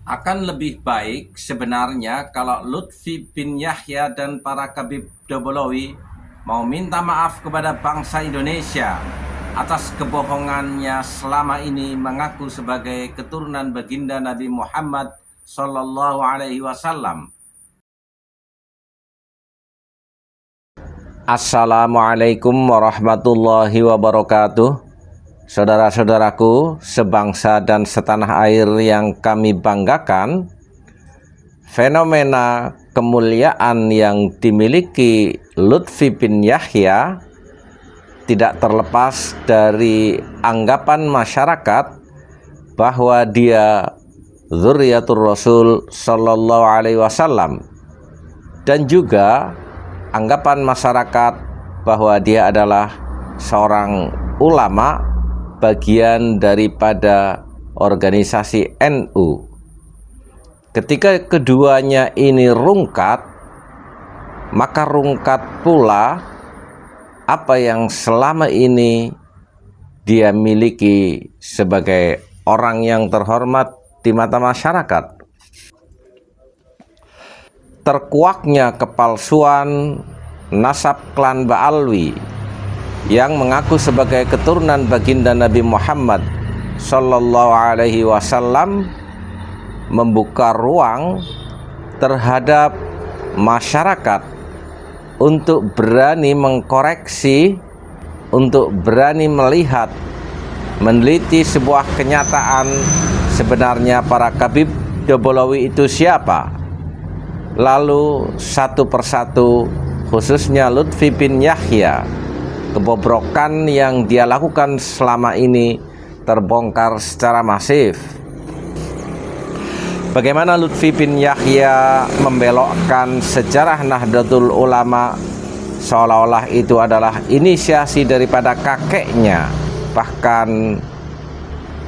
Akan lebih baik sebenarnya kalau Lutfi bin Yahya dan para Kabib Dobolowi mau minta maaf kepada bangsa Indonesia atas kebohongannya selama ini mengaku sebagai keturunan baginda Nabi Muhammad Sallallahu Alaihi Wasallam. Assalamualaikum warahmatullahi wabarakatuh. Saudara-saudaraku sebangsa dan setanah air yang kami banggakan, fenomena kemuliaan yang dimiliki Lutfi bin Yahya tidak terlepas dari anggapan masyarakat bahwa dia dzurriyyatur Rasul Sallallahu Alaihi Wasallam, dan juga anggapan masyarakat bahwa dia adalah seorang ulama bagian daripada organisasi NU. Ketika keduanya ini rungkat, maka rungkat pula apa yang selama ini dia miliki sebagai orang yang terhormat di mata masyarakat. Terkuaknya kepalsuan nasab klan Ba'alwi yang mengaku sebagai keturunan baginda Nabi Muhammad Sallallahu Alaihi Wasallam membuka ruang terhadap masyarakat untuk berani mengkoreksi, untuk berani melihat, meneliti sebuah kenyataan sebenarnya para Kabib Dobolowi itu siapa. Lalu satu persatu, khususnya Lutfi bin Yahya, kebobrokan yang dia lakukan selama ini terbongkar secara masif. Bagaimana Lutfi bin Yahya membelokkan sejarah Nahdlatul Ulama seolah-olah itu adalah inisiasi daripada kakeknya, bahkan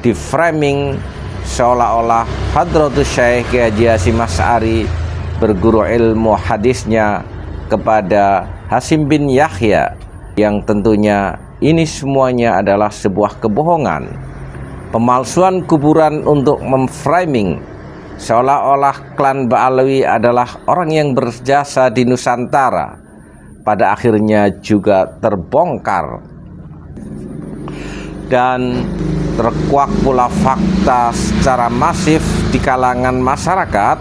di framing seolah-olah Hadratus Syekh Kiai Haji Hasyim Asy'ari berguru ilmu hadisnya kepada Hasyim bin Yahya, yang tentunya ini semuanya adalah sebuah kebohongan, pemalsuan kuburan untuk memframing seolah-olah klan Ba'alwi adalah orang yang berjasa di Nusantara. Pada akhirnya juga terbongkar dan terkuak pula fakta secara masif di kalangan masyarakat.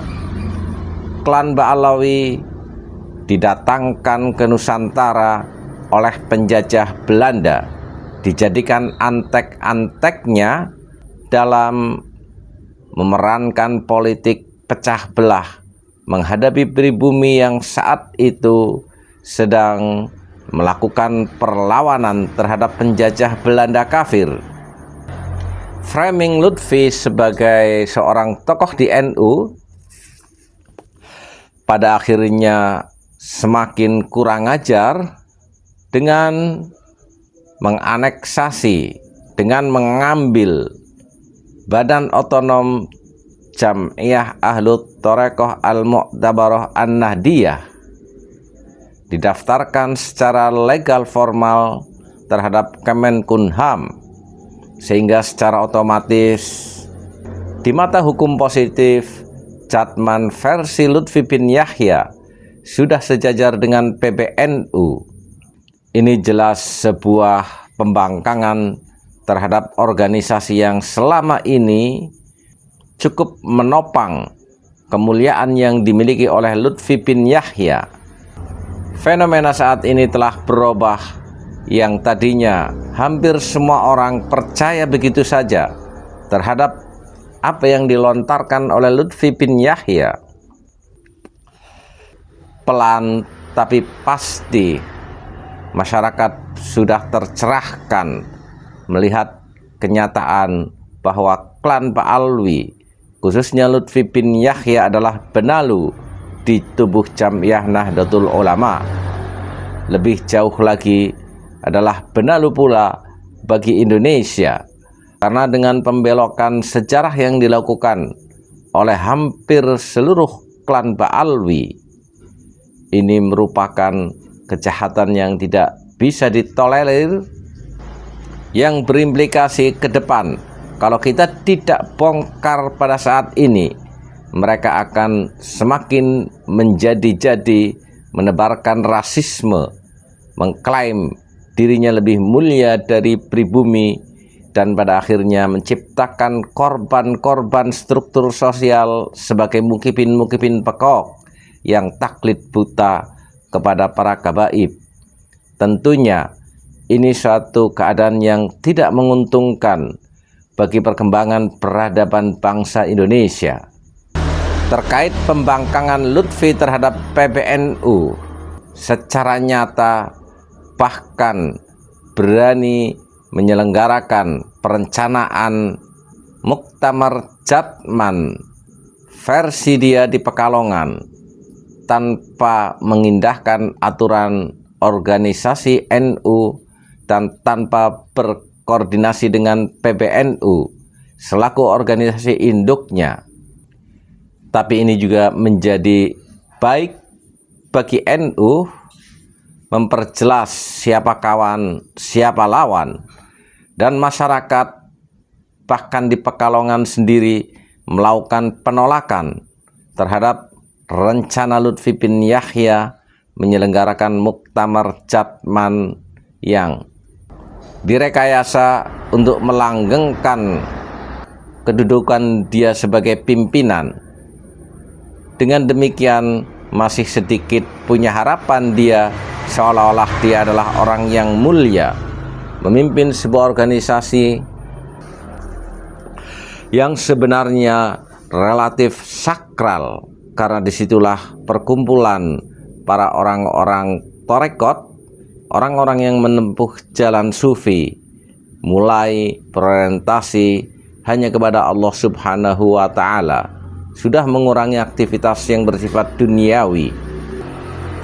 Klan Ba'alwi didatangkan ke Nusantara oleh penjajah Belanda, dijadikan antek-anteknya dalam memerankan politik pecah belah menghadapi pribumi yang saat itu sedang melakukan perlawanan terhadap penjajah Belanda kafir. Framing Lutfi sebagai seorang tokoh di NU pada akhirnya semakin kurang ajar dengan menganeksasi, dengan mengambil Badan Otonom Jam'iyah Ahlut Thariqah Al-Mu'tabarah An-Nahdiyah, didaftarkan secara legal formal terhadap Kemenkumham, sehingga secara otomatis di mata hukum positif Jatman versi Lutfi bin Yahya sudah sejajar dengan PBNU. Ini jelas sebuah pembangkangan terhadap organisasi yang selama ini cukup menopang kemuliaan yang dimiliki oleh Lutfi bin Yahya. Fenomena saat ini telah berubah, yang tadinya hampir semua orang percaya begitu saja terhadap apa yang dilontarkan oleh Lutfi bin Yahya. Pelan tapi pasti masyarakat sudah tercerahkan melihat kenyataan bahwa klan Ba'alwi, khususnya Lutfi bin Yahya, adalah benalu di tubuh Jam'iyah Nahdlatul Ulama. Lebih jauh lagi adalah benalu pula bagi Indonesia, karena dengan pembelokan sejarah yang dilakukan oleh hampir seluruh klan Ba'alwi, ini merupakan kejahatan yang tidak bisa ditolerir, yang berimplikasi ke depan. Kalau kita tidak bongkar pada saat ini, mereka akan semakin menjadi-jadi, menebarkan rasisme, mengklaim dirinya lebih mulia dari pribumi, dan pada akhirnya menciptakan korban-korban struktur sosial sebagai mukibin-mukibin pekok yang taklid buta kepada para gabaib. Tentunya ini suatu keadaan yang tidak menguntungkan bagi perkembangan peradaban bangsa Indonesia. Terkait pembangkangan Lutfi terhadap PBNU secara nyata, bahkan berani menyelenggarakan perencanaan Muktamar Jatman versi dia di Pekalongan tanpa mengindahkan aturan organisasi NU dan tanpa berkoordinasi dengan PBNU selaku organisasi induknya. Tapi ini juga menjadi baik bagi NU memperjelas siapa kawan, siapa lawan, dan masyarakat bahkan di Pekalongan sendiri melakukan penolakan terhadap rencana Lutfi bin Yahya menyelenggarakan Muktamar Jatman yang direkayasa untuk melanggengkan kedudukan dia sebagai pimpinan. Dengan demikian masih sedikit punya harapan dia, seolah-olah dia adalah orang yang mulia, memimpin sebuah organisasi yang sebenarnya relatif sakral, karena disitulah perkumpulan para orang-orang tarekat, orang-orang yang menempuh jalan sufi, mulai berorientasi hanya kepada Allah Subhanahu wa Ta'ala, sudah mengurangi aktivitas yang bersifat duniawi.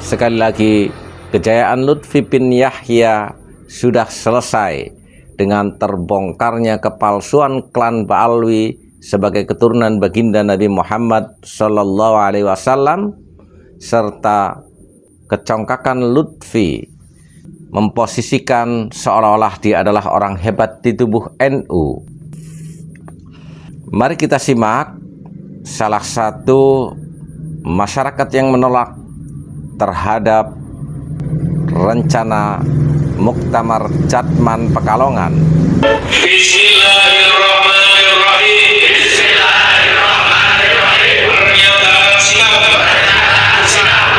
Sekali lagi, kejayaan Lutfi bin Yahya sudah selesai dengan terbongkarnya kepalsuan klan Ba'alwi sebagai keturunan baginda Nabi Muhammad Sallallahu Alaihi Wasallam, serta kecongkakan Lutfi memposisikan seolah-olah dia adalah orang hebat di tubuh NU. Mari kita simak salah satu masyarakat yang menolak terhadap rencana Muktamar Jatman Pekalongan. Bismillahirrahmanirrahim. Bismillahirrahmanirrahim. Pernyataan sikap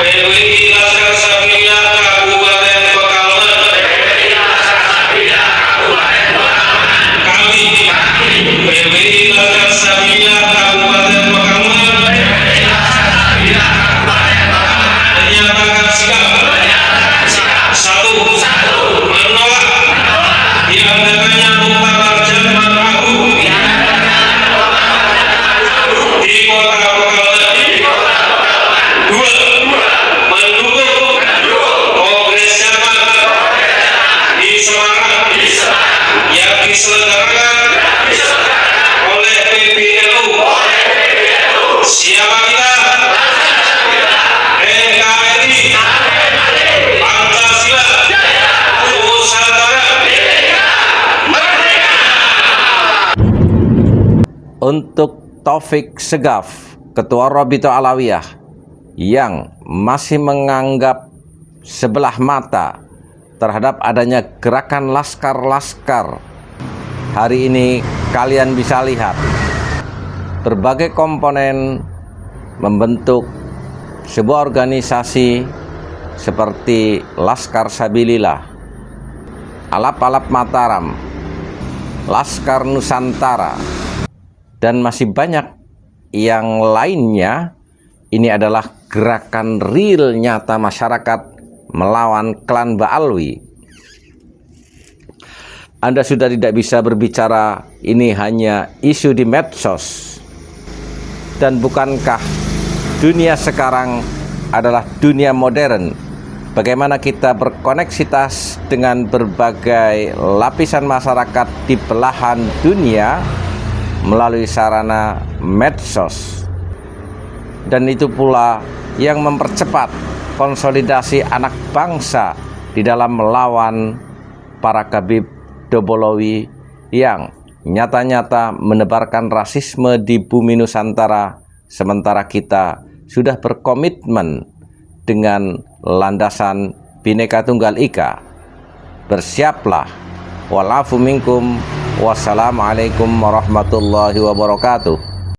PWI Laskar Sabila Kabupaten Pekalongan. Kami PWI Laskar Sabila Kabupaten Pekalongan menyatakan sikap satu, menolak diadakannya Muktamar Jatman Agung di Kota Pekalongan. Dua, mendukung Kongres Jatman di Semarang yang diselenggarakan oleh PBNU. Siapa kita? NKRI, Pancasila, Nusantara. Untuk Taufik Segaf, Ketua Rabithah Alawiyah, yang masih menganggap sebelah mata terhadap adanya gerakan laskar-laskar, hari ini kalian bisa lihat berbagai komponen membentuk sebuah organisasi seperti Laskar Sabilillah, Alap-Alap Mataram, Laskar Nusantara, dan masih banyak yang lainnya. Ini adalah gerakan real nyata masyarakat melawan klan Ba'alwi. Anda sudah tidak bisa berbicara ini hanya isu di medsos. Dan bukankah dunia sekarang adalah dunia modern? Bagaimana kita berkoneksitas dengan berbagai lapisan masyarakat di belahan dunia melalui sarana medsos. Dan itu pula yang mempercepat konsolidasi anak bangsa di dalam melawan para Khabib Dobolowi yang nyata-nyata menebarkan rasisme di bumi Nusantara sementara kita sudah berkomitmen dengan landasan Bhinneka Tunggal Ika. Bersiaplah. Walafu minkum. Wassalamualaikum warahmatullahi wabarakatuh.